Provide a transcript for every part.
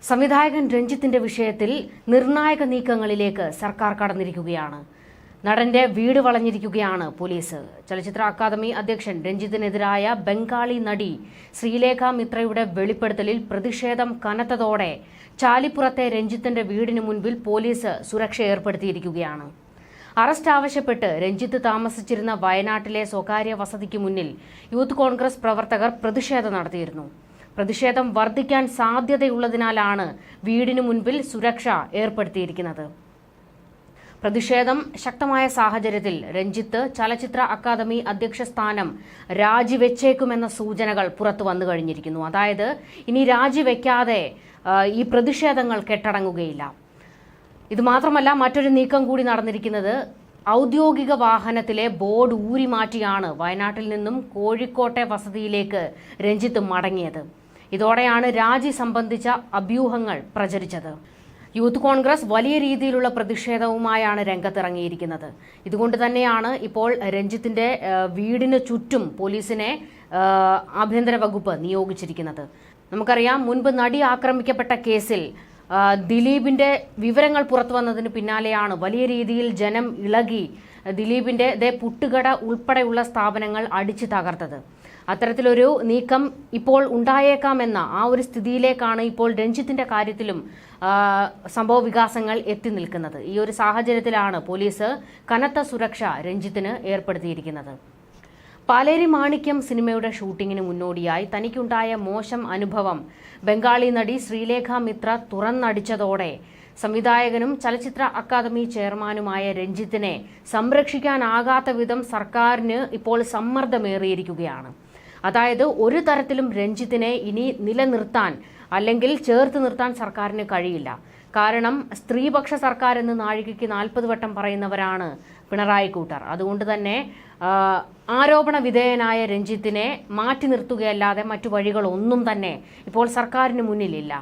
സംവിധായകൻ രഞ്ജിത്തിന്റെ വിഷയത്തിൽ നിർണായക നീക്കങ്ങളിലേക്ക് സർക്കാർ കടന്നിരിക്കുകയാണ്. നടന്റെ വീട് വളഞ്ഞിരിക്കുകയാണ് പോലീസ്. ചലച്ചിത്ര അക്കാദമി അധ്യക്ഷൻ രഞ്ജിത്തിനെതിരായ ബംഗാളി നടി ശ്രീലേഖ മിത്രയുടെ വെളിപ്പെടുത്തലിൽ പ്രതിഷേധം കനത്തതോടെ ചാലിപ്പുറത്തെ രഞ്ജിത്തിന്റെ വീടിന് മുൻപിൽ പോലീസ് സുരക്ഷ ഏർപ്പെടുത്തിയിരിക്കുകയാണ്. അറസ്റ്റ് ആവശ്യപ്പെട്ട് രഞ്ജിത്ത് താമസിച്ചിരുന്ന വയനാട്ടിലെ സ്വകാര്യ വസതിക്ക് മുന്നിൽ യൂത്ത് കോൺഗ്രസ് പ്രവർത്തകർ പ്രതിഷേധം നടത്തിയിരുന്നു. പ്രതിഷേധം വർദ്ധിക്കാൻ സാധ്യതയുള്ളതിനാലാണ് വീടിനു മുൻപിൽ സുരക്ഷ ഏർപ്പെടുത്തിയിരിക്കുന്നത്. പ്രതിഷേധം ശക്തമായ സാഹചര്യത്തിൽ രഞ്ജിത്ത് ചലച്ചിത്ര അക്കാദമി അധ്യക്ഷ സ്ഥാനം രാജിവെച്ചേക്കുമെന്ന സൂചനകൾ പുറത്തു വന്നു കഴിഞ്ഞിരിക്കുന്നു. അതായത് ഇനി രാജിവെക്കാതെ ഈ പ്രതിഷേധങ്ങൾ കെട്ടടങ്ങുകയില്ല. ഇതുമാത്രമല്ല, മറ്റൊരു നീക്കം കൂടി നടന്നിരിക്കുന്നത് ഔദ്യോഗിക വാഹനത്തിലെ ബോർഡ് ഊരിമാറ്റിയാണ് വയനാട്ടിൽ നിന്നും കോഴിക്കോട്ടെ വസതിയിലേക്ക് രഞ്ജിത്ത് മടങ്ങിയത്. ഇതോടെയാണ് രാജി സംബന്ധിച്ച അഭ്യൂഹങ്ങൾ പ്രചരിച്ചത്. യൂത്ത് കോൺഗ്രസ് വലിയ രീതിയിലുള്ള പ്രതിഷേധവുമായാണ് രംഗത്തിറങ്ങിയിരിക്കുന്നത്. ഇതുകൊണ്ട് തന്നെയാണ് ഇപ്പോൾ രഞ്ജിത്തിന്റെ വീടിന് ചുറ്റും പോലീസിനെ ആഭ്യന്തര വകുപ്പ് നിയോഗിച്ചിരിക്കുന്നത്. നമുക്കറിയാം, മുൻപ് നടി ആക്രമിക്കപ്പെട്ട കേസിൽ ദിലീപിന്റെ വിവരങ്ങൾ പുറത്തു വന്നതിന് പിന്നാലെയാണ് വലിയ രീതിയിൽ ജനം ഇളകി ദിലീപിന്റെ പുട്ടുകട ഉൾപ്പെടെയുള്ള സ്ഥാപനങ്ങൾ അടിച്ചു തകർത്തത്. അത്തരത്തിലൊരു നീക്കം ഇപ്പോൾ ഉണ്ടായേക്കാമെന്ന ആ ഒരു സ്ഥിതിയിലേക്കാണ് ഇപ്പോൾ രഞ്ജിത്തിന്റെ കാര്യത്തിലും സംഭവ വികാസങ്ങൾ എത്തി നിൽക്കുന്നത്. ഈ ഒരു സാഹചര്യത്തിലാണ് പോലീസ് കനത്ത സുരക്ഷ രഞ്ജിത്തിന് ഏർപ്പെടുത്തിയിരിക്കുന്നത്. പാലേരി മാണിക്യം സിനിമയുടെ ഷൂട്ടിങ്ങിന് മുന്നോടിയായി തനിക്കുണ്ടായ മോശം അനുഭവം ബംഗാളി നടി ശ്രീലേഖ മിത്ര തുറന്നടിച്ചതോടെ സംവിധായകനും ചലച്ചിത്ര അക്കാദമി ചെയർമാനുമായ രഞ്ജിത്തിനെ സംരക്ഷിക്കാനാകാത്ത വിധം സർക്കാരിന് ഇപ്പോൾ സമ്മർദ്ദമേറിയിരിക്കുകയാണ്. അതായത് ഒരു തരത്തിലും രഞ്ജിത്തിനെ ഇനി നിലനിർത്താൻ അല്ലെങ്കിൽ ചേർത്ത് നിർത്താൻ സർക്കാരിന് കഴിയില്ല. കാരണം സ്ത്രീപക്ഷ സർക്കാർ എന്ന് നാഴികയ്ക്ക് 40 വട്ടം പറയുന്നവരാണ് പിണറായി കൂട്ടർ. അതുകൊണ്ട് തന്നെ ആരോപണ വിധേയനായ രഞ്ജിത്തിനെ മാറ്റി നിർത്തുകയല്ലാതെ മറ്റു വഴികളൊന്നും തന്നെ ഇപ്പോൾ സർക്കാരിന് മുന്നിലില്ല.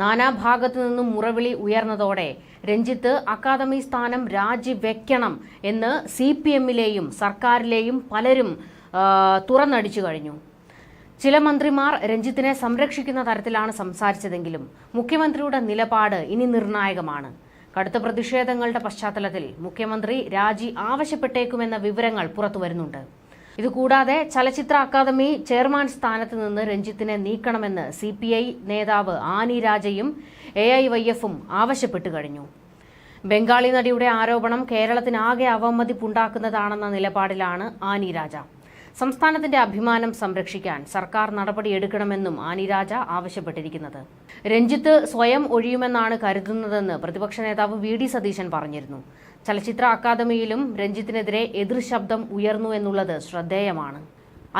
നാനാഭാഗത്തു നിന്നും മുറവിളി ഉയർന്നതോടെ രഞ്ജിത്ത് അക്കാദമി സ്ഥാനം രാജിവെക്കണം എന്ന് CPM-ലെയും സർക്കാരിലെയും പലരും തുറന്നടിച്ചു കഴിഞ്ഞു. ചില മന്ത്രിമാർ രഞ്ജിത്തിനെ സംരക്ഷിക്കുന്ന തരത്തിലാണ് സംസാരിച്ചതെങ്കിലും മുഖ്യമന്ത്രിയുടെ നിലപാട് ഇനി നിർണായകമാണ്. കടുത്ത പ്രതിഷേധങ്ങളുടെ പശ്ചാത്തലത്തിൽ മുഖ്യമന്ത്രി രാജി ആവശ്യപ്പെട്ടേക്കുമെന്ന വിവരങ്ങൾ പുറത്തുവരുന്നുണ്ട്. ഇതുകൂടാതെ ചലച്ചിത്ര അക്കാദമി ചെയർമാൻ സ്ഥാനത്ത് നിന്ന് രഞ്ജിത്തിനെ നീക്കണമെന്ന് CPI നേതാവ് ആനി രാജയും AIYF-ഉം ആവശ്യപ്പെട്ടു കഴിഞ്ഞു. ബംഗാളി നടിയുടെ ആരോപണം കേരളത്തിനാകെ അവമതിപ്പുണ്ടാക്കുന്നതാണെന്ന നിലപാടിലാണ് ആനി രാജ. സംസ്ഥാനത്തിന്റെ അഭിമാനം സംരക്ഷിക്കാൻ സർക്കാർ നടപടിയെടുക്കണമെന്നും ആനി രാജ ആവശ്യപ്പെട്ടിരിക്കുന്നത്. രഞ്ജിത്ത് സ്വയം ഒഴിയുമെന്നാണ് കരുതുന്നതെന്ന് പ്രതിപക്ഷ നേതാവ് VD സതീശൻ പറഞ്ഞിരുന്നു. ചലച്ചിത്ര അക്കാദമിയിലും രഞ്ജിത്തിനെതിരെ എതിർശബ്ദം ഉയർന്നു എന്നുള്ളത് ശ്രദ്ധേയമാണ്.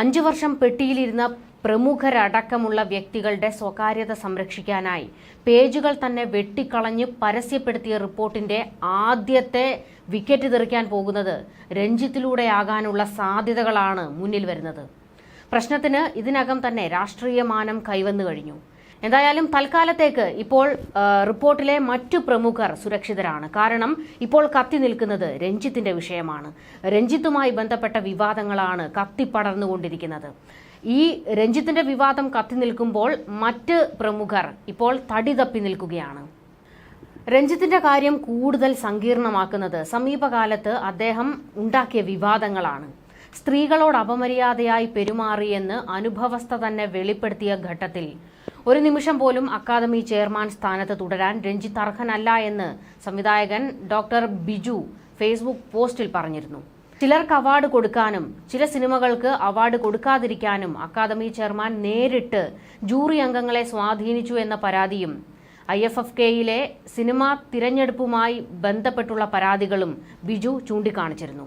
5 വർഷം പെട്ടിയിലിരുന്ന പ്രമുഖരടക്കമുള്ള വ്യക്തികളുടെ സ്വകാര്യത സംരക്ഷിക്കാനായി പേജുകൾ തന്നെ വെട്ടിക്കളഞ്ഞ് പരസ്യപ്പെടുത്തിയ റിപ്പോർട്ടിന്റെ ആദ്യത്തെ വിക്കറ്റ് തെറിക്കാൻ പോകുന്നത് രഞ്ജിത്തിലൂടെയാകാനുള്ള സാധ്യതകളാണ് മുന്നിൽ വരുന്നത്. പ്രശ്നത്തിന് ഇതിനകം തന്നെ രാഷ്ട്രീയ മാനം കൈവന്നു കഴിഞ്ഞു. എന്തായാലും തൽക്കാലത്തേക്ക് ഇപ്പോൾ റിപ്പോർട്ടിലെ മറ്റു പ്രമുഖർ സുരക്ഷിതരാണ്. കാരണം ഇപ്പോൾ കത്തി നിൽക്കുന്നത് രഞ്ജിത്തിന്റെ വിഷയമാണ്. രഞ്ജിത്തുമായി ബന്ധപ്പെട്ട വിവാദങ്ങളാണ് കത്തിപ്പടർന്നുകൊണ്ടിരിക്കുന്നത്. ഈ രഞ്ജിത്തിന്റെ വിവാദം കത്തി നിൽക്കുമ്പോൾ മറ്റ് പ്രമുഖർ ഇപ്പോൾ തടി തപ്പി നിൽക്കുകയാണ്. രഞ്ജിത്തിന്റെ കാര്യം കൂടുതൽ സങ്കീർണമാക്കുന്നത് സമീപകാലത്ത് അദ്ദേഹം ഉണ്ടാക്കിയ വിവാദങ്ങളാണ്. സ്ത്രീകളോട് അപമര്യാദയായി പെരുമാറിയെന്ന് അനുഭവസ്ഥ തന്നെ വെളിപ്പെടുത്തിയ ഘട്ടത്തിൽ ഒരു നിമിഷം പോലും അക്കാദമി ചെയർമാൻ സ്ഥാനത്ത് തുടരാൻ രഞ്ജിത്ത് അർഹനല്ല എന്ന് സംവിധായകൻ ഡോക്ടർ ബിജു ഫേസ്ബുക്ക് പോസ്റ്റിൽ പറഞ്ഞിരുന്നു. ചിലർക്ക് അവാർഡ് കൊടുക്കാനും ചില സിനിമകൾക്ക് അവാർഡ് കൊടുക്കാതിരിക്കാനും അക്കാദമി ചെയർമാൻ നേരിട്ട് ജൂറി അംഗങ്ങളെ സ്വാധീനിച്ചു എന്ന പരാതിയും IFFK-യിലെ സിനിമാ തിരഞ്ഞെടുപ്പുമായി ബന്ധപ്പെട്ടുള്ള പരാതികളും ബിജു ചൂണ്ടിക്കാണിച്ചിരുന്നു.